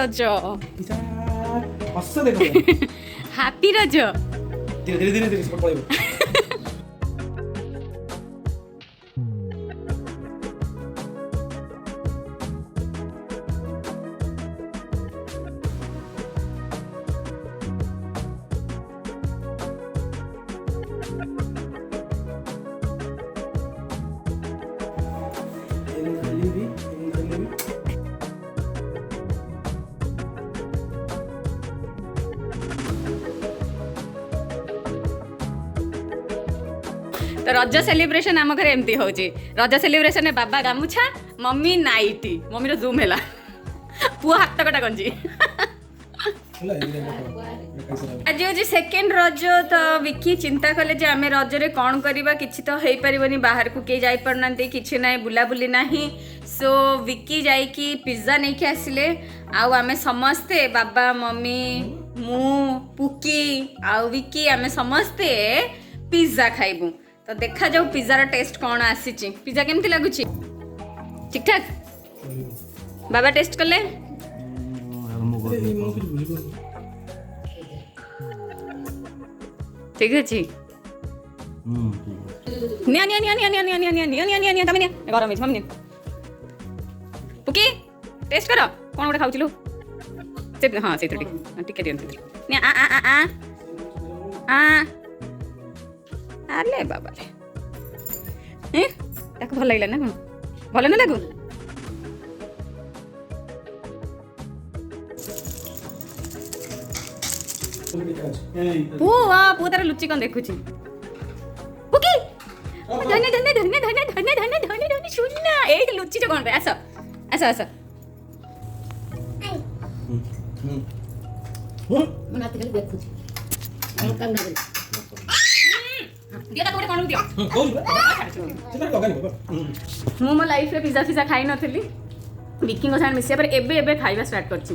रज हस देखो हैप्पी रज धीरे धीरे धीरे सब पळेबो तो रज सेलिब्रेशन आम घर एमती हो रज सेलिब्रेशन बाबा गामुछा मम्मी नाइटी मम्मी रो जूम है पुआ हाथ कटा गंजी आज हूँ सेकेंड रज तो विकी चिंता कले जे आम रजरे कौन करवा किसी तो हो पारनि बाहर को किए जाना कि ना बुलाबुली ना सो विकी जाइकी पिज्जा नहीं कि आसिले आमे समस्ते बाबा मम्मी मु पुकी आउ विकी आमे समस्ते पिज्जा खाइबू तो देखा जाऊ पिज्जार टेस्ट कौन आसी पिज्जा केमती लगुच ठीक ठाक बाबा टेस्ट कले ठीक अच्छे निया निया निया निया निया निया निया निया निया निया निया निया तमे निया गरम है मम्मी पुकी टेस्ट करो कौन गोटे खाउचिलु से हां से टिके दियन से निया आ आ आ आ अरे बाबा रे ताको भल लागला ना कोन भल ना लागू पुआ पु तार लुच्ची कौन देखुची पुकी धन्य धन्य धन्य धन्य धन्य धन्य धन्य धन्य सुनना एक लुच्ची जो कौन पे आस आस आस मना ते देखुची हम काम ना दिया तो कौन दिया सेटा लगानी बाबा मु मो लाइफ रे पिज्जा फिज्जा खाई नथली विकी को साथ मिसिया पर एबे एबे खाइबा स्टार्ट करछी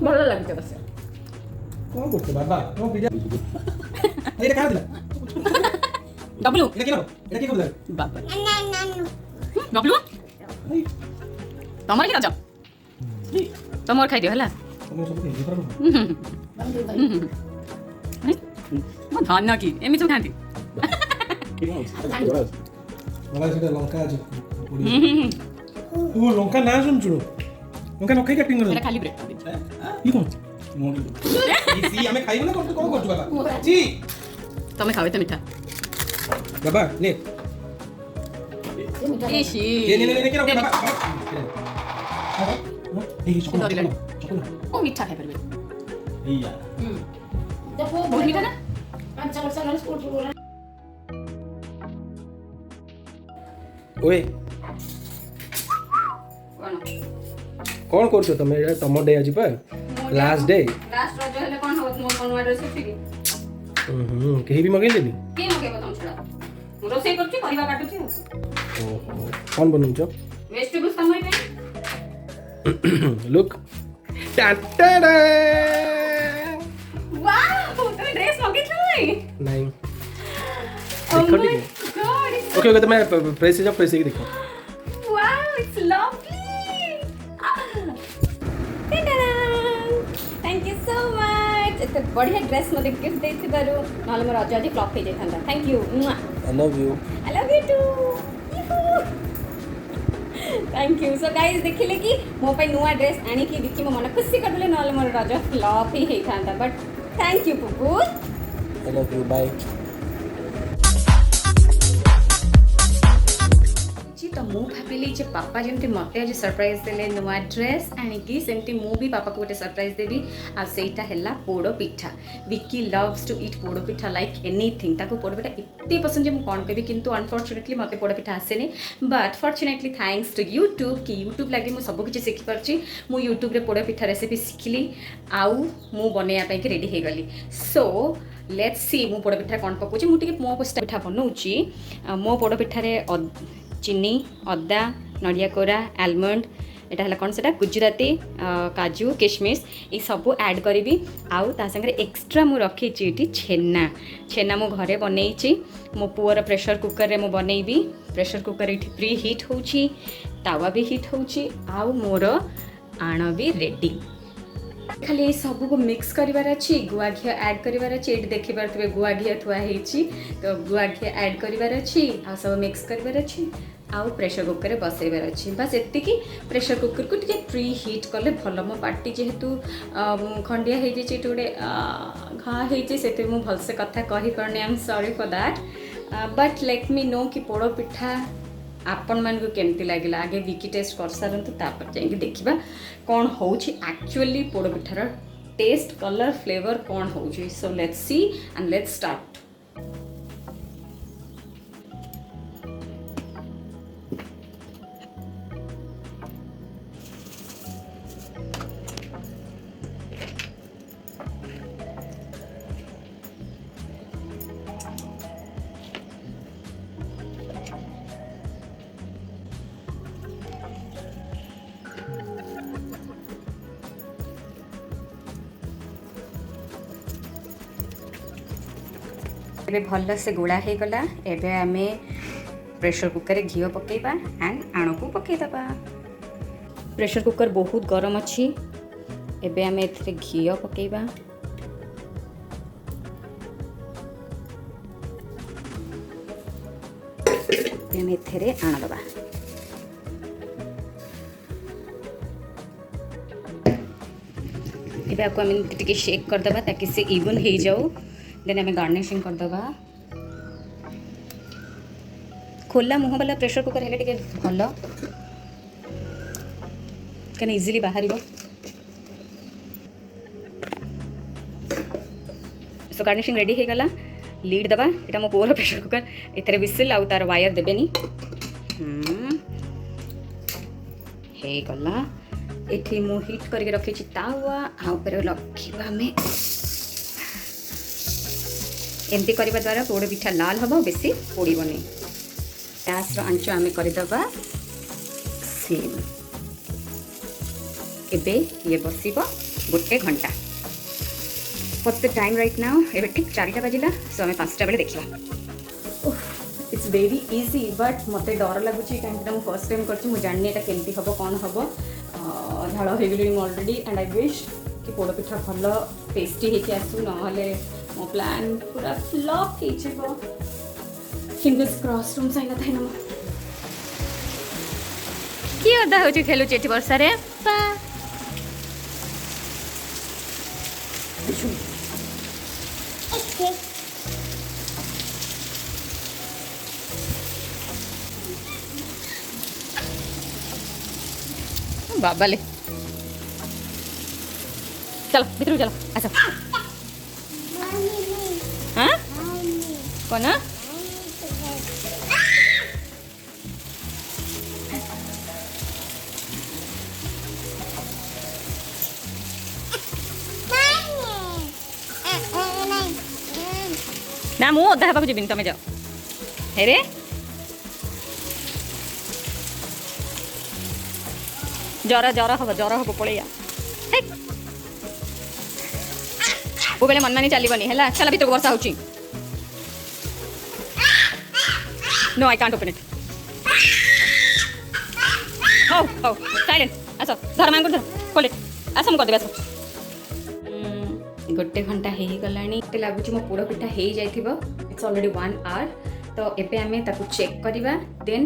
भलो लागछ बस कौन करते बाबा कौन पिज्जा एटा का दिला डब्लू एटा के करदा बाबा डब्लू तमर की राजा तमर खाइ दियो हला तमे सब दे पारो म धान की एमी सब खांती मला सेटा लंका आज ओ लंका ना सुन चुरो लंका न खाई कटिंग कर एटा खाली ब्रेड ई कोन इसी हमें खाइबो ना कौन करछु बाबा जी तमे खावे त मीठा बाबा ले इशी ले के रख बाबा ए चॉकलेट ओ मीठा खाइ परबे एया देखो बहुत मीठा ना 5 वर्ष वाला स्कूल बोला ओए कोन कौन करछु तमे तम डे आज पर लास्ट डे लास्ट रज हेले कोन हो मोर कोन ड्रेस सिखि केही भी मगे लेनी के मगे बताऊं छड़ा मु रोसे करछि परिवा काटुछि ओहो कौन बनउछ वेजिटेबल्स तमय पे लुक टाटा वाओ तुम ड्रेस मगे छलाई नहीं Oh देखो my ठीक god, it's ओके ओके तो मैं प्रेस से प्रेस ही देखो wow, it's lovely. Thank you so much. एते बढ़िया ड्रेस मते गिफ्ट देथि बारू नले मोर अजाजी फ्लॉप हे जेथांदा. Thank you. I love you I love you too. Thank you. So guys देखिले कि मो पे नुआ ड्रेस आनी कि विकी मो मन खुशी करदले नले मोर रज फ्लॉप ही हेथांदा. But thank you पुपू. आई लव यू बाय तो मु भाविली जे पापा जमती मते आज सरप्राइज देले नुआ ड्रेस आनिकी सेमती मु भी पापा को गोटे सरप्राइज देबी आ सेटा हैला poda pitha Vicky loves to eat poda pitha like anything ताको पोड़ो पिठा इत्ते पसंद जे मु कोन कहबी किंतु अनफॉर्चूनेटली मते पोड़ो पिठा आसेनी but fortunately thanks to YouTube कि यूट्यूब लागे मु सब किछि सिखि परछि मु यूट्यूब रे पोड़ो पिठा रेसिपी सिखिली आउ मु बनेया पई के रेडी हे गली सो लेट्स सी मु पोड़ो पिठा कोन पकोछि मु टिके मो पिठा बनौछि मो पोड़ो पिठा रे चीनी अदा नड़िया कोरा आलमंड एटा हला कौन सेटा गुजराती काजू किशमिश ये सब ऐड करी आउ ता संगे एक्स्ट्रा मु रखी छेना छेना मु घरे बनई मो पुअर प्रेशर कुकर रे मु बनईबी प्रेशर कुकर ये प्री हिट होची तावा भी हिट होची आउ मोर आण भी रेडी खाली ये सब को मिक्स करिवार अच्छी गुआ घी ऐड करिवार अच्छी ये देखि पारथबे गुआ घी थुआ हेची तो गुआ घी ऐड करिवार अच्छी आ सब मिक्स करिवार अच्छी आउ प्रेशर कुकर बसैबार अच्छी बस एतिकी प्रेशर कुकर को टिके प्री हीट कले भल मो पार्टी जेहेतु खंडिया हो जाए गोटे घा हो मु भलसे कथा कही पारनी I am sorry for that but let me know कि पोड़ पिठा आपण मानक केमती लगे आगे विकी टेस्ट कर सारतु तापर जाइए देखा कौन हो एक्चुअली पोड़ पिठार टेस्ट कलर फ्लेवर कौन हो so let's see and let's start एबे भल से गोला हो गला एबे आमे प्रेशर कुकर रे घी पकेबा एंड आण को पकेदबा प्रेशर कुकर बहुत गरम अच्छी एबे आमे एथरे घी पकेबा आमे एथरे आण दबा एबे आपको आमे टिके शेक कर दबा ताकि से इवन हो जाओ देन आम गार्निशिंग करदे खोला मुह वाला प्रेशर कुकर है टे भल क्या इजिली बाहर सो गार्निशिंग रेडी हो गला लीड दबा ये मो पुअर प्रेशर कुकर एथरे विसिल आउ तार वायर देबेनी हे गला एठी मु हीट करके रखी तावा आ ऊपर रखिबा में एमती करने द्वारा पोड़ पिठा लाल हम बेसी पोड़बनी गैस आंच आम करदे सिम एबे ये बस गोटे घंटा what's the time right now एबे ठीक 4टा बाजिला सो आम 5टा बेले देखा इट्स वेरी इजी बट मत डर लगुच कहीं फर्स्ट टाइम कर जानी एटा केमती हम कौन हम झाड़ हो गली अलरेडी एंड आई विश कि पोड़ पिठा भल टेस्टी होके आसू ना मो प्लान पूरा फ्लॉप हो फिंगर्स क्रॉस रूम साइन था ना कि अदा हो खेलु एठी वर्षा रे पा बाबा ले चलो भीतर चलो अच्छा हाँ कौन ना मु अधा हेबाकु जीविनी तमे जाओ हे रे जरा हम पलैया वो बेले मन मानी चलबनी है चल भीतर वर्षा हो no I can't open it हो साइलेंट आस धर मांग धर खोल आस हम करदे आस गोटे घंटा हो गला लगुच मो पोड़ पिठा हो जाइथिबो इट्स ऑलरेडी 1 आवर तो एबे आमे ताकू चेक करबा देन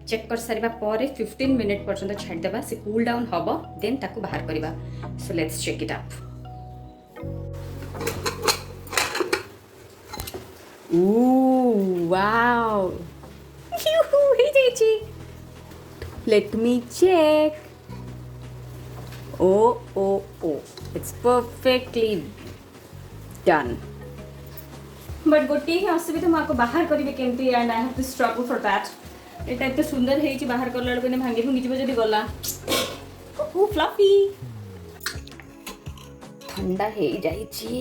चेक कर सारिबा पर 15 मिनट पर्यंत छाड़ देबा से कूल डाउन हबो देन ताकू बाहर करबा so let's check it up wow let me check oh it's perfectly done but गोटे ही असुविधा मुझे बाहर करेंगे केमती and I have to struggle for that एटा एत सुंदर है बाहर करला बेले भांगी भुंगी जीव जदी गला ओ फ्लफी ठंडा है जाइची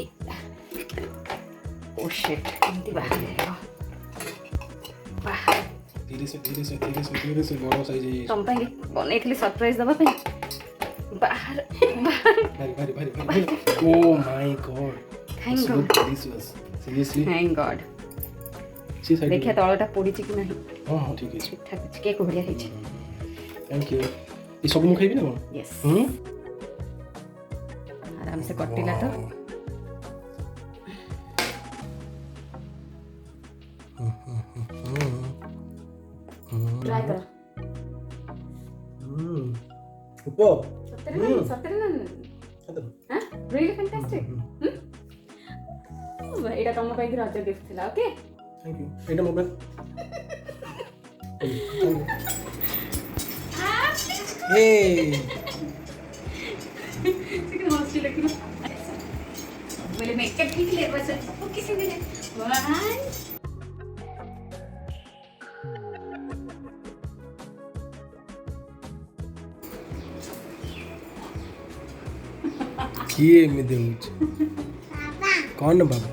ओ शिट केमती बाहर है बाहर धीरे से बड़ा साइज है तुम पे बने थली सरप्राइज दबा पे बाहर भारी oh my God thank God delicious seriously thank God देखिए तलटा पड़ी कि नहीं हां ठीक है ठीक ठाक केक बढ़िया है थैंक यू ये सब मु खाइबी ना यस आराम से कटिला तो ट्राई करो उप्पो सତରେ ନା हां रियली फैंटास्टिक एटा तुम ପାଇଁ ରଜ गिफ्ट थिला okay thank you Etah mobile A chicken hostel लेकिन बोले मेकअप ठीक ले बस ओके से मेरे 1 किए में देउछ कौन बाबा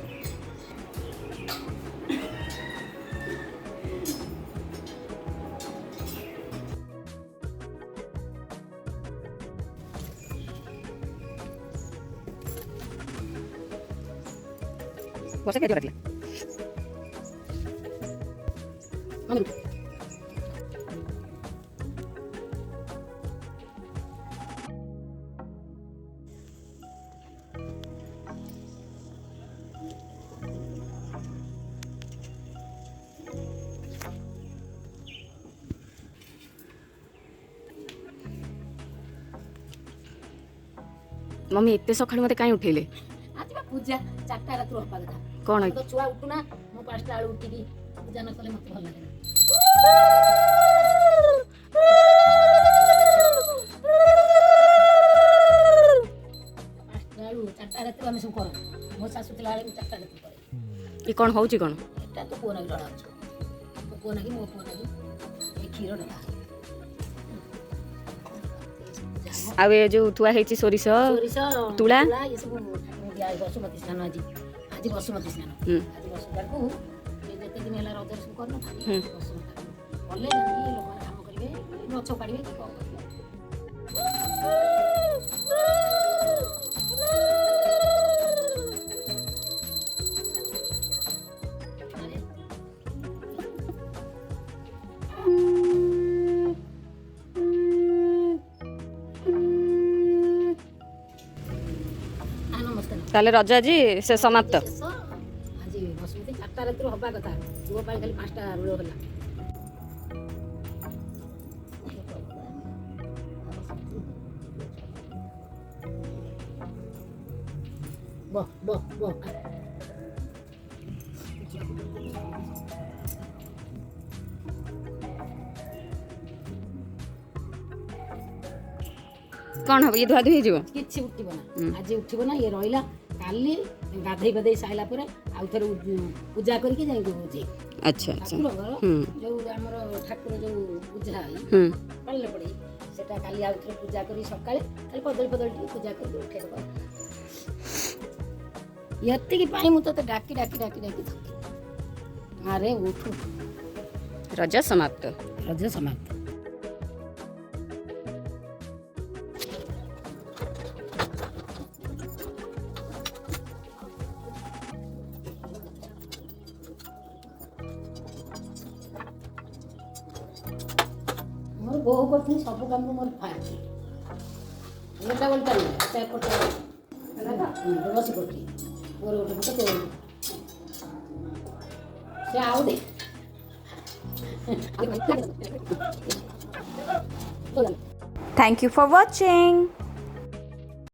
बस के रख ले मम्मी एते सखाळ मते काई उठेले आज बा पूजा 4टा रात हवा कथा कोन तो छुआ उठुना मो 5टा आलू उठिकी पूजा न कले मते भल लागे 4टा रात हम सब कर मो सासु तिला 4टा रात करे ई कोन होउची कोन एटा तो कोना डरा छ तो कोना की मो कोना की ए खीर डरा आ ए जो थुआ हेची सोरिस सोरिस तुला ये सब दिया बसुमती स्नान आज आज बसुमती स्नान आज बसुदार को ये जते दिन होला रजर सब करना बसुमती बोले ये लोग काम करिवे गछ काढिवे कि कोन ताले रज आज से समाप्त आज बसुमती 4टा रात हवा कथा जो पाई खाली 5टा रुळ होला बो बो बो कौन हम ये धुआ धुई जीव किछि उठिबो ना आज उठिबो ना ये रहिला काली गाधई बधई साइला परे आउ थरे पूजा करके जाई होजे अच्छा अच्छा जो हमर ठाकुर जो पूजा है पल्ले पड़ी सेटा काली आउ थरे पूजा करी सकाळे खाली पदल पदल पूजा कर उठे दबा यत्ति की पाई मु तो डाकी डाकी डाकी डाकी थकी अरे उठो रज समाप्त रज समाप्त मोर बहु करथि सब काम मोर फाटी एटा बोलता नहीं एटा पटे बस करथि मोर उठे तो से आउ दे Thank you for watching.